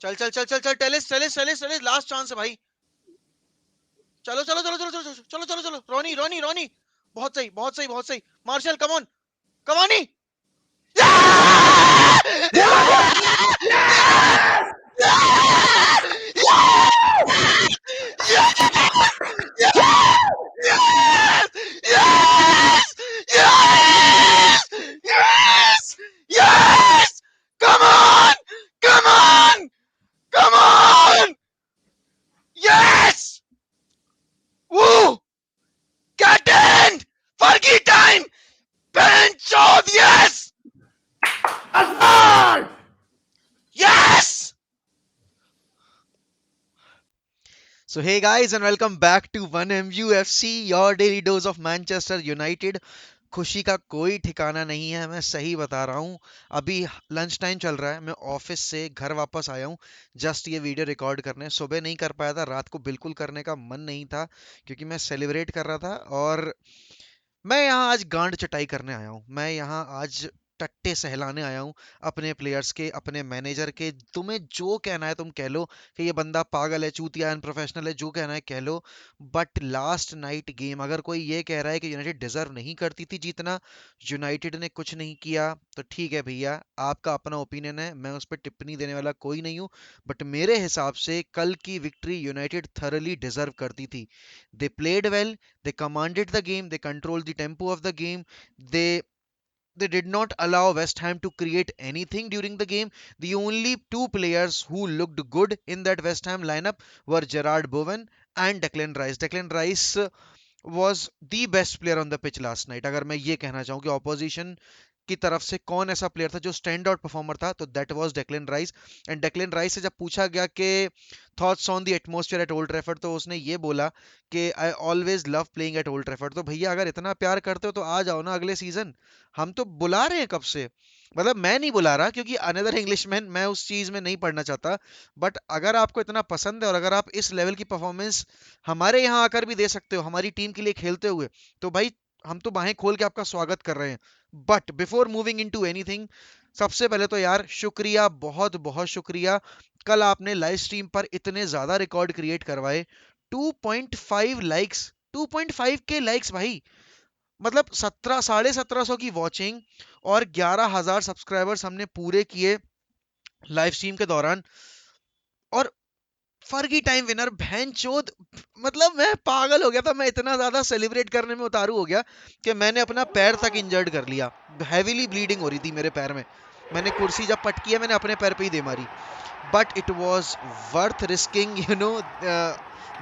चल चल चल चल चल, टेलिस टेलिस टेलिस टेलिस, लास्ट चांस है भाई। चलो चलो चलो चलो चलो चलो चलो चलो, रोनी रोनी रोनी, बहुत सही बहुत सही बहुत सही। मार्शल कम ऑन, कमानी। Yes! Yes! Yes! Yes! Yes! Come on! Come on! Come on! Yes! Woo! Get in! Fergie time! Bench of yes! Aside! Yes! So hey guys and welcome back to 1MUFC, your daily dose of Manchester United. खुशी का कोई ठिकाना नहीं है, मैं सही बता रहा हूँ। अभी लंच टाइम चल रहा है, मैं ऑफिस से घर वापस आया हूँ जस्ट ये वीडियो रिकॉर्ड करने। सुबह नहीं कर पाया था, रात को बिल्कुल करने का मन नहीं था क्योंकि मैं सेलिब्रेट कर रहा था। और मैं यहाँ आज गांड चटाई करने आया हूँ, मैं यहाँ आज टट्टे सहलाने आया हूँ अपने प्लेयर्स के, अपने मैनेजर के। तुम्हें जो कहना है तुम कह लो कि ये बंदा पागल है, चूतिया, अनप्रोफेशनल है, जो कहना है कह लो। बट लास्ट नाइट गेम, अगर कोई ये कह रहा है कि यूनाइटेड डिजर्व नहीं करती थी जीतना, यूनाइटेड ने कुछ नहीं किया, तो ठीक है भैया, आपका अपना ओपिनियन है, मैं उस पर टिप्पणी देने वाला कोई नहीं हूँ। बट मेरे हिसाब से कल की विक्ट्री यूनाइटेड थरली डिजर्व करती थी। They played well, they commanded the game, they controlled the tempo of the game, they they did not allow West Ham to create anything during the game. The only two players who looked good in that West Ham lineup were Gerard Bowen and Declan Rice. Declan Rice was the best player on the pitch last night. अगर मैं ये कहना चाहूँ कि opposition की तरफ से कौन ऐसा प्लेयर था जो स्टैंड आउट परफॉर्मर था, तो that was Declan Rice. And Declan Rice से जब पूछा गया कि thoughts on the atmosphere at Old Trafford, तो उसने ये बोला कि I always love playing at Old Trafford. तो भैया अगर इतना प्यार करते हो तो आ जाओ ना अगले सीजन, हम तो बुला रहे हैं कब से। मतलब मैं नहीं बुला रहा क्योंकि अनदर इंग्लिशमैन, मैं उस चीज में नहीं पढ़ना चाहता। बट अगर आपको इतना पसंद है और अगर आप इस लेवल की परफॉर्मेंस हमारे यहाँ आकर भी दे सकते हो हमारी टीम के लिए खेलते हुए, तो भाई हम तो बाहें खोल के आपका स्वागत कर रहे हैं। But before moving into anything, सबसे पहले तो यार शुक्रिया, बहुत बहुत शुक्रिया। कल आपने लाइव स्ट्रीम पर इतने ज्यादा रिकॉर्ड क्रिएट करवाए। 2.5 लाइक्स, 2.5 के लाइक्स भाई, मतलब 1700 की वॉचिंग, और 11,000 सब्सक्राइबर्स हमने पूरे किए लाइव स्ट्रीम के दौरान। और फर्गी टाइम विनर, बहन चोद, मतलब मैं पागल हो गया था, मैं इतना ज्यादा सेलिब्रेट करने में उतारू हो गया कि मैंने अपना पैर तक इंजर्ड कर लिया। हैवीली ब्लीडिंग हो रही थी मेरे पैर में, मैंने कुर्सी जब पटकी है मैंने अपने पैर पे ही दे मारी। But it was worth risking, you know,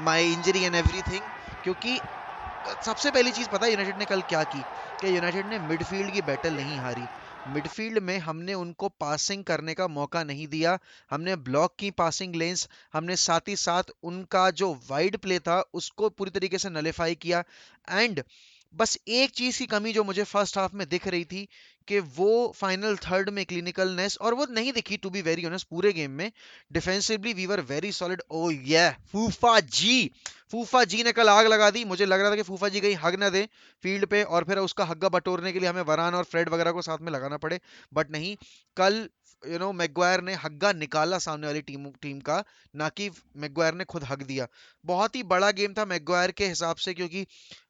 my injury and everything. क्योंकि सबसे पहली चीज पता है यूनाइटेड ने कल क्या की, कि यूनाइटेड ने मिडफील्ड की बैटल नहीं हारी। मिडफील्ड में हमने उनको पासिंग करने का मौका नहीं दिया, हमने ब्लॉक की पासिंग लेन्स, हमने साथ ही साथ उनका जो वाइड प्ले था उसको पूरी तरीके से नलीफाई किया। एंड बस एक चीज की कमी जो मुझे फर्स्ट हाफ में दिख रही थी, कि वो फाइनल थर्ड में क्लिनिकलनेस, और वो नहीं दिखी टू बी वेरी ऑनेस्ट पूरे गेम में। Defensively we were very solid. ओ ये फूफा जी, फूफा जी ने कल आग लगा दी। मुझे लग रहा था कि फूफा जी कहीं हग ना दे फील्ड पे और फिर उसका हग्गा बटोरने के लिए हमें वरान और फ्रेड वगैरह को साथ में लगाना पड़े। बट नहीं, कल मैगवायर ने हग्गा निकाला सामने वाली टीम टीम का, ना कि मैगवायर ने खुद हग दिया। बहुत ही बड़ा गेम था मैगवायर के हिसाब से, क्योंकि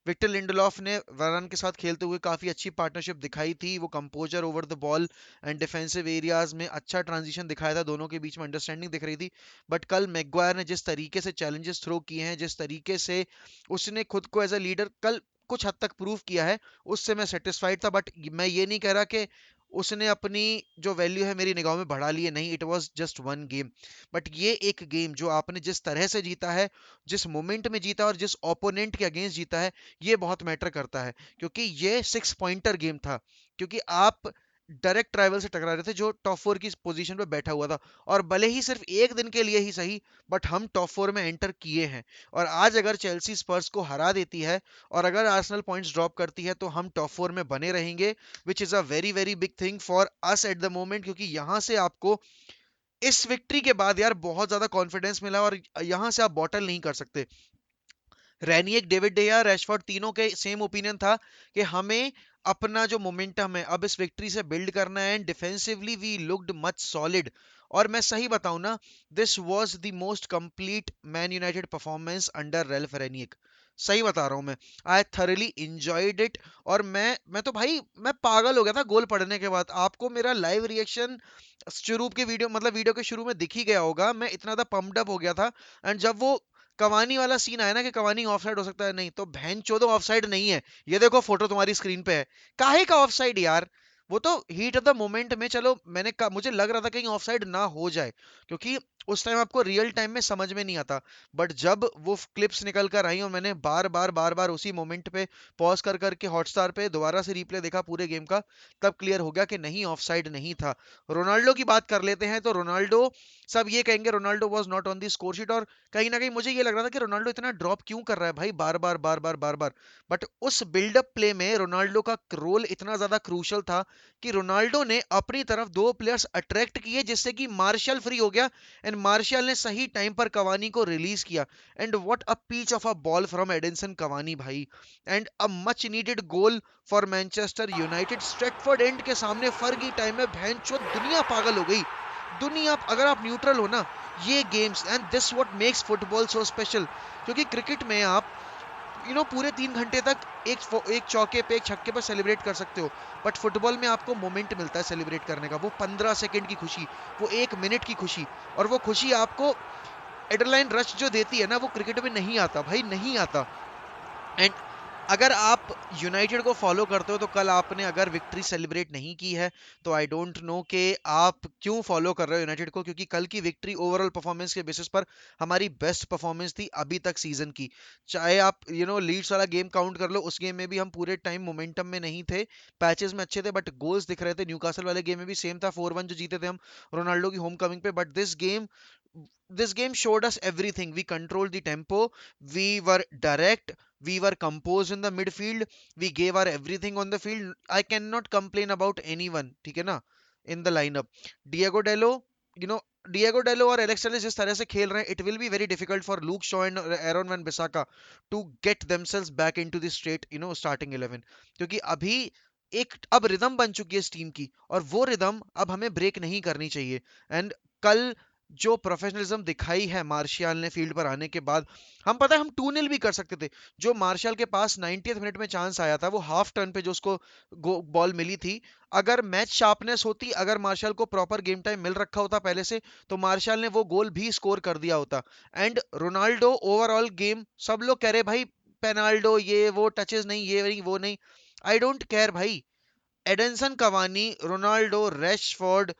विक्टर लिंडलॉफ ने वरान के साथ खेलते हुए काफी अच्छी पार्टनरशिप दिखाई थी। वो composer over the ball and defensive areas में अच्छा ट्रांजिशन दिखाया था, दोनों के बीच में अंडरस्टैंडिंग दिख रही थी। बट कल मैगवायर ने जिस तरीके से चैलेंजेस थ्रो किए हैं, जिस तरीके से उसने खुद को एज अ लीडर कल कुछ हद तक प्रूव किया है, उससे मैं सेटिस्फाइड था। बट मैं ये नहीं कह रहा कि उसने अपनी जो वैल्यू है मेरी निगाहों में बढ़ा ली है, नहीं, it was just one game. But ये एक गेम जो आपने जिस तरह से जीता है, जिस मोमेंट में जीता और जिस ओपोनेंट के अगेंस्ट जीता है, ये बहुत मैटर करता है। क्योंकि ये 6 पॉइंटर गेम था, क्योंकि आप डायरेक्ट राइवल से टकरा रहे थे जो टॉप 4 की पोजीशन पे बैठा हुआ था। और भले ही सिर्फ एक दिन के लिए ही सही, बट हम टॉप 4 में एंटर किए हैं। और आज अगर चेल्सी स्पर्स को हरा देती है और अगर आर्सेनल पॉइंट्स ड्रॉप करती है, तो हम टॉप 4 में बने रहेंगे, विच is a very very big thing for us at the moment. क्योंकि यहां से आपको इस विक्ट्री के बाद यार बहुत ज्यादा कॉन्फिडेंस मिला, और यहां से आप बॉटल नहीं कर सकते। रेनिक, डेविड डेया, रैशफोर्ड, तीनों के सेम ओपिनियन था कि हमें अपना जो मोमेंटम है अब इस विक्ट्री से बिल्ड करना है, and defensively we looked much solid. और मैं सही बताऊं ना, this was the most complete Man United performance under Ralf Rangnick. सही बता रहा हूं मैं। I thoroughly enjoyed it. और मैं तो भाई मैं पागल हो गया था गोल पड़ने के बाद। आपको मेरा लाइव रिएक्शन शुरू के वीडियो मतलब वीडियो के शुरू में दिख ही गया होगा, मैं इतना ज्यादा पम्प्ड अप हो गया था। एंड जब वो कवानी वाला सीन आया ना कि कवानी ऑफसाइड हो सकता है, नहीं तो बहन चोदो ऑफसाइड नहीं है। ये देखो फोटो तुम्हारी स्क्रीन पे है। काहे का ऑफसाइड यार? वो तो हीट ऑफ द मोमेंट में, चलो मैंने कहा, मुझे लग रहा था कहीं ऑफसाइड ना हो जाए, क्योंकि उस टाइम आपको रियल टाइम में समझ में नहीं आता। बट जब वो क्लिप्स निकल कर आई और मैंने बार बार उसी मोमेंट पे पॉज कर करके हॉटस्टार पे दोबारा से रिप्ले देखा पूरे गेम का, तब क्लियर हो गया कि नहीं, ऑफसाइड नहीं था। रोनाल्डो की बात कर लेते हैं तो रोनाल्डो, सब ये कहेंगे Ronaldo was not on the score sheet, और कहीं ना कहीं मुझे ये लग रहा था कि रोनाल्डो इतना ड्रॉप क्यों कर रहा है भाई, बार बार। बट उस बिल्डअप प्ले में रोनाल्डो का रोल इतना ज्यादा क्रूशल था कि रोनाल्डो ने अपनी तरफ दो प्लेयर्स अट्रैक्ट किए, जिससे कि मार्शल फ्री हो गया, एंड मार्शल ने सही टाइम पर कवानी को रिलीज किया। And what a pitch of a ball from Edinson Cavani भाई। And a much needed goal for Manchester United. Stretford end के सामने फर्गी टाइम में भैंचोद दुनिया पागल हो गई। दुनिया, अगर आप न्यूट्रल हो ना, ये games and this what makes football so special. क्योंकि क्रिकेट में आप पूरे 3 घंटे तक एक चौके पे एक छक्के पर सेलिब्रेट कर सकते हो, बट फुटबॉल में आपको मोमेंट मिलता है सेलिब्रेट करने का, वो 15 सेकंड की खुशी, वो 1 मिनट की खुशी। और वो खुशी आपको एड्रेनालाइन रश जो देती है ना, वो क्रिकेट में नहीं आता भाई, नहीं आता। एंड अगर आप यूनाइटेड को फॉलो करते हो तो कल आपने अगर विक्ट्री सेलिब्रेट नहीं की है, तो आई डोंट नो कि आप क्यों फॉलो कर रहे हो यूनाइटेड को, क्योंकि कल की विक्ट्री ओवरऑल परफॉर्मेंस के बेसिस पर हमारी बेस्ट परफॉर्मेंस थी अभी तक सीजन की। चाहे आप लीड्स वाला गेम काउंट कर लो, उस गेम में भी हम पूरे टाइम मोमेंटम में नहीं थे, पैचेस में अच्छे थे बट गोल्स दिख रहे थे। न्यूकासल वाले गेम में भी सेम था, 4-1 जो जीते थे हम रोनाल्डो की होम कमिंग पे। But this game showed us everything. We controlled the tempo, we were direct, we were composed in the midfield, we gave our everything on the field. I cannot complain about anyone, ठीक है ना, in the lineup. Diego Dello, you know, Diego Dello और Alex Telles जिस तरह से खेल रहे हैं, it will be very difficult for Luke Shaw and Aaron Van Bissaka to get themselves back into the straight, starting 11, क्योंकि अभी एक अब रिदम बन चुकी है इस टीम की, और वो रिदम अब हमें ब्रेक नहीं करनी चाहिए। एंड कल जो प्रोफेशनलिज्म दिखाई है मार्शियल ने फील्ड पर आने के बाद, हम पता है हम 2-0 भी कर सकते थे। जो मार्शियल के पास 90th मिनट में चांस आया था, वो हाफ टर्न पे जो उसको बॉल मिली थी, अगर मैच शार्पनेस होती, अगर मार्शियल को प्रॉपर गेम टाइम मिल रखा होता पहले से, तो मार्शियल ने वो गोल भी स्कोर कर दिया होता। एंड रोनाल्डो ओवरऑल गेम, सब लोग कह रहे भाई पेनाल्डो, ये वो टचेस नहीं, ये नहीं वो नहीं, आई डोंट केयर भाई। Edinson Cavani, Ronaldo, Rashford,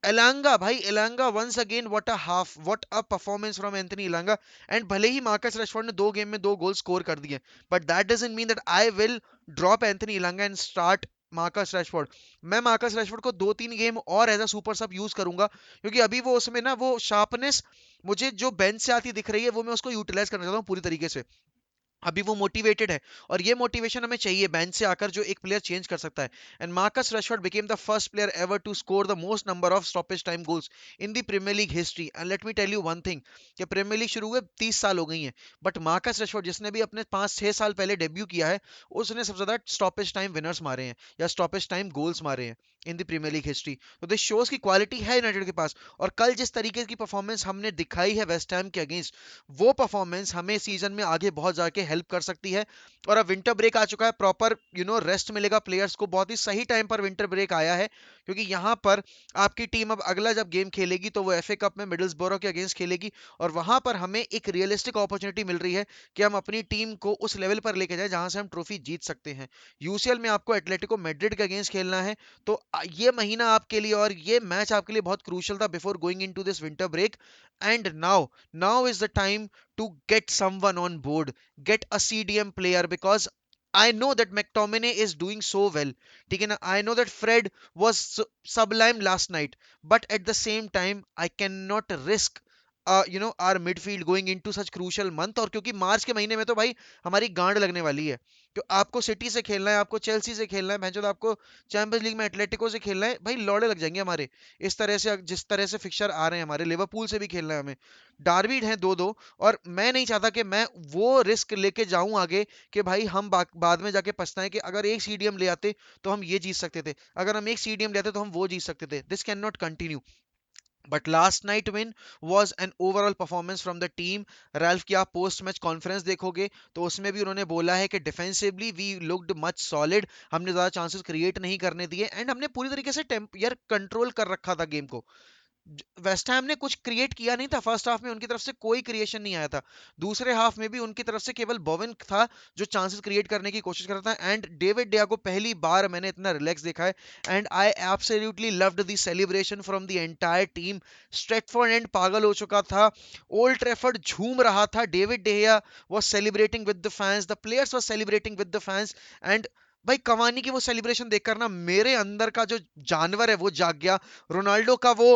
Elanga भाई, Elanga once again, what a half, what a performance from Anthony Elanga. And भले ही मार्कस रैशफोर्ड ने 2 गेम में 2 गोल स्कोर कर दिए, but that doesn't mean that I will drop Anthony Elanga and start Marcus Rashford. मैं Marcus Rashford को 2-3 game और as a super sub use करूंगा, क्योंकि अभी वो उसमें ना वो शार्पनेस मुझे जो बेंच से आती दिख रही है, वो मैं उसको यूटिलाइज करना चाहता हूँ पूरी तरीके से। अभी वो मोटिवेटेड है, और ये मोटिवेशन हमें चाहिए बेंच से आकर, जो एक प्लेयर चेंज कर सकता है। And Marcus Rashford became the first player ever to score the most number of stoppage time goals in the Premier League history. And let me tell you one thing, कि Premier League शुरू हुए 30 साल हो गई हैं, but Marcus Rashford जिसने भी अपने 5-6 साल पहले डेब्यू किया है, उसने सबसे ज्यादा स्टॉपेज टाइम विनर्स मारे हैं, या स्टॉपेज टाइम गोल्स मारे हैं in the Premier League history. तो दिस शोज की क्वालिटी है यूनाइटेड के पास। और कल जिस तरीके की परफॉर्मेंस हमने दिखाई है वेस्ट हैम के अगेंस्ट, वो परफॉर्मेंस हमें सीजन में आगे बहुत जाके हेल्प कर सकती है। और अब विंटर ब्रेक आ चुका है, प्रॉपर रेस्ट मिलेगा प्लेयर्स को, बहुत ही सही टाइम पर विंटर ब्रेक आया है, क्योंकि यहाँ पर आपकी टीम अब अगला जब गेम खेलेगी तो वो एफए कप में मिडल्सबरो के अगेंस्ट खेलेगी, और वहां पर हमें एक रियलिस्टिक अपॉर्चुनिटी मिल रही है कि हम अपनी टीम को उस लेवल पर लेके जाए जहां से हम ट्रॉफी जीत सकते हैं। यूसीएल में आपको एटलेटिको मैड्रिड के अगेंस्ट खेलना है, तो ये महीना आपके लिए और ये मैच आपके लिए बहुत क्रूशल था before going into this winter break. And now is the time to get someone on board, get a CDM player, because I know that McTominay is doing so well. ठीक है ना, I know that Fred was sublime last night, but at the same time I cannot risk our midfield going into such crucial month, और क्योंकि मार्च के महीने में तो भाई हमारी गांड लगने वाली है। तो आपको सिटी से खेलना है, आपको चेल्सी से खेलना है, भैंचो आपको चैंपियंस लीग में एटलेटिको से खेलना है, भाई लौड़े लग जाएंगे हमारे। इस तरह से जिस तरह से फिक्चर आ रहे हैं हमारे, लिवरपूल से भी खेलना है हमें, डार्बीड है दो दो। और मैं नहीं चाहता कि मैं वो रिस्क लेके जाऊं आगे कि भाई हम बाद में जाके पछताएं कि अगर एक सीडीएम ले आते तो हम ये जीत सकते थे, अगर हम एक सीडीएम ले आते तो हम वो जीत सकते थे। This can not continue. But last night win was an overall performance from the team. Ralph की आप पोस्ट मैच कॉन्फ्रेंस देखोगे तो उसमें भी उन्होंने बोला है कि defensively we looked much solid, हमने ज्यादा चांसेस क्रिएट नहीं करने दिए, एंड हमने पूरी तरीके से यार कंट्रोल कर रखा था गेम को। वेस्ट हैम ने कुछ क्रिएट किया नहीं था फर्स्ट हाफ में, उनकी तरफ से कोई क्रिएशन नहीं आया था। दूसरे हाफ में भी उनकी तरफ से केवल बोवेन था जो चांसेस क्रिएट करने की कोशिश कर रहा था। एंड डेविड डिया को पहली बार मैंने इतना रिलैक्स देखा है, and I absolutely loved the celebration from the entire team. Stratford and पागल हो चुका था, ओल्ड ट्रैफर्ड झूम रहा था, David डेया was celebrating with the fans, the players were celebrating with the fans, and भाई कवानी की वो सेलिब्रेशन देखकर ना मेरे अंदर का जो जानवर है वो जाग गया। रोनाल्डो का वो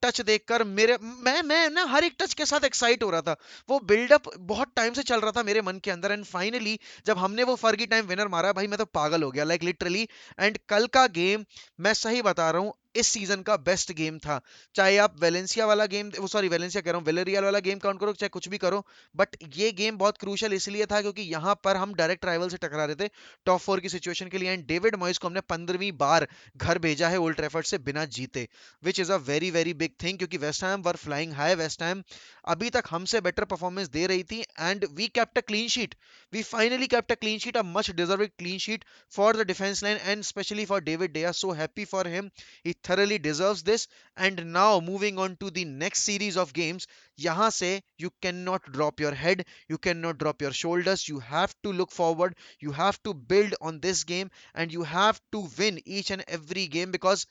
टच देखकर मेरे मैं ना हर एक टच के साथ एक्साइट हो रहा था। वो बिल्डअप बहुत टाइम से चल रहा था मेरे मन के अंदर, एंड फाइनली जब हमने वो फर्गी टाइम विनर मारा भाई मैं तो पागल हो गया, लाइक लिटरली। एंड कल का गेम, मैं सही बता रहा हूँ, इस सीजन का बेस्ट गेम था। चाहे आप वेलेंसिया वाला गेम, वो सॉरी वेलेंसिया कह रहा हूँ, विलेरियल वाला गेम काउंट करो, चाहे कुछ भी करो, बट ये गेम बहुत क्रूशियल इसलिए था क्योंकि यहाँ पर हम डायरेक्ट राइवल से टकरा रहे थे टॉप फोर की सिचुएशन के लिए, एंड डेविड मॉइस को हमने 15वीं बार घर भेजा है ओल्ड ट्रैफर्ड से बिना जीते, which is a very very big thing, क्योंकि West Ham were flying high. West Ham अभी तक हमसे बेटर परफॉर्मेंस दे रही थी, and we kept a clean sheet, we finally kept a clean sheet, a much deserving clean sheet for the defence line and especially for David de Gea. So happy for him, he thoroughly deserves this. And now moving on to the next series of games, यहाँ से you cannot drop your head, you cannot drop your shoulders, you have to look forward, you have to build on this game, and you have to win each and every game, because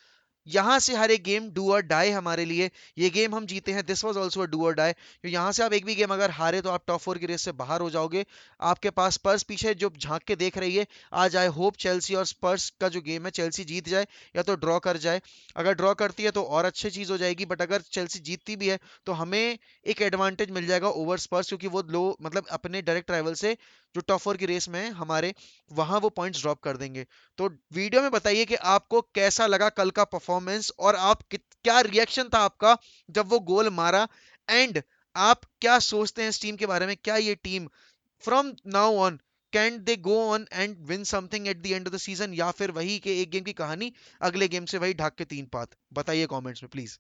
यहाँ से हर एक game do और die हमारे लिए। ये game हम जीते हैं, this was also a do और डाई। तो यहाँ से आप एक भी गेम अगर हारे तो आप टॉप फोर की रेस से बाहर हो जाओगे। आपके पास स्पर्स पीछे जो झांक के देख रही है, आज आई होप चेल्सी और स्पर्स का जो गेम है चेल्सी जीत जाए या तो ड्रॉ कर जाए। अगर ड्रॉ करती है तो और अच्छी चीज हो जाएगी, बट अगर चेल्सी जीतती भी है तो हमें एक एडवांटेज मिल जाएगा ओवर स्पर्स, क्योंकि वो लो मतलब अपने डायरेक्ट राइवल से जो टॉप फोर की रेस में है हमारे, वहां वो पॉइंट्स ड्रॉप कर देंगे। तो वीडियो में बताइए कि आपको कैसा लगा कल का परफॉर्मेंस, और आप क्या रिएक्शन था आपका जब वो गोल मारा, एंड आप क्या सोचते हैं इस टीम के बारे में? क्या ये team from now on can they go on and win something at the end of the season, या फिर वही के एक गेम की कहानी, अगले गेम से वही ढाक के तीन पात? बताइए कमेंट्स में प्लीज।